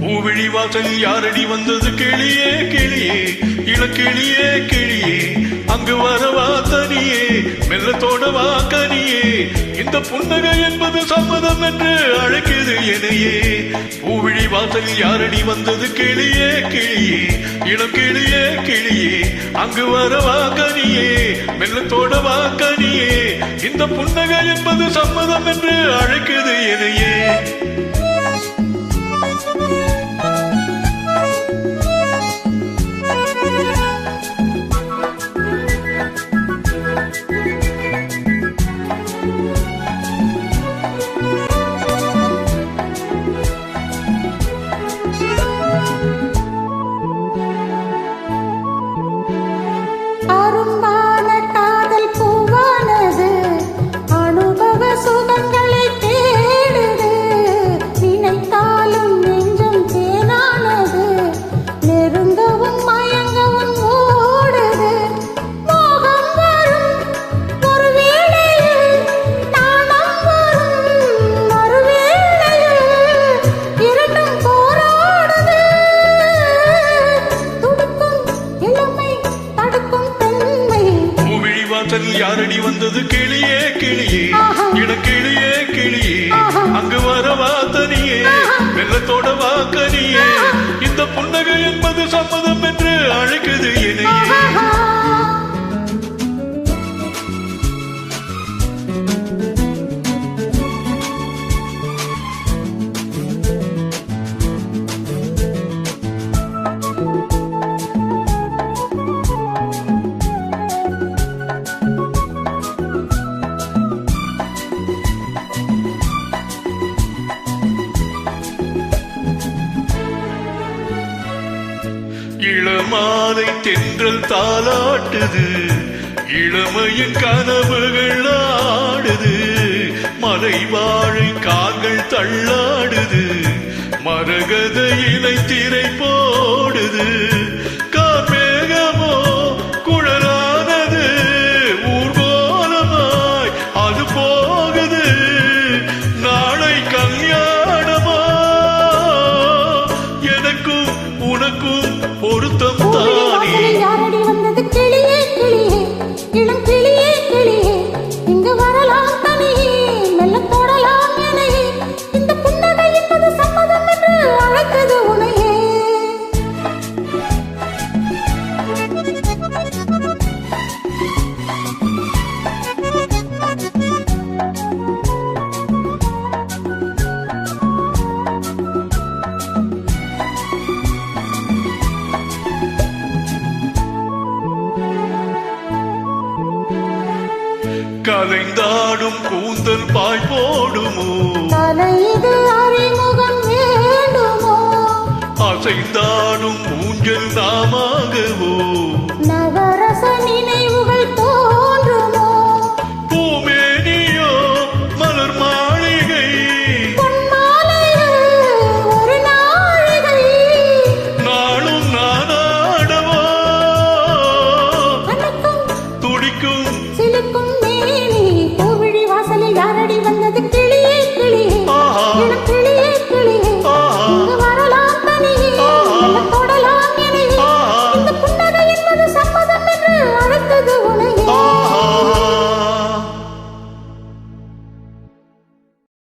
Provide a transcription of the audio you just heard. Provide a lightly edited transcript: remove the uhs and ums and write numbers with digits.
பூவிழி வாசல் யாரடி வந்தது கிளியே கிளியே இளக்கிளியே கிளியே அங்கு வரவா தனியே மெல்லத்தோடவா கனியே இந்த புன்னகை என்பது சம்மதம் என்று அழைக்குது என்னையே பூவிழி வாசல் யாரடி வந்தது கிளியே கிளியே இளக்கிளியே கிளியே அங்கு வரவா கனியே மெல்லத்தோடவா கனியே இந்த புன்னகை என்பது சம்மதம் என்று அழைக்குது என்னையே யாரடி வந்தது கிளியே கிளியே இளக்கிளியே கிளியே அங்கு வரவா தனியே வெள்ளத்தோடவா கனியே இந்த புன்னகை என்பது சம்மதம் என்று அழைக்குது என்னையே இளமாலை தென்றல் தாலாட்டுது இளமையின் கனவுகள் ஆடுது மலை வாழை கால்கள் தள்ளாடுது மரகத இலை திரை போடுது கார்மேகமோ குழலானது ஊர்கோலமாய் அது போகுது நாளை கல்யாணமா எனக்கும் உனக்கும் பொருத்தம் தானே யாரடி வந்தது கிளியே கிளியே இளம் கிளியே கிளியே இங்கு வரலாம் தனியே மெல்ல தொடலாம் எனையே இந்த புன்னகை என்பது சம்மதம் என்று அழைத்தது உனையே கலைந்தாடும் கூந்தல் பாய் போடுமோ தலைது அறிமுகம் வேண்டுமோ அசைந்தாடும் ஊஞ்சல் நாமாகவோ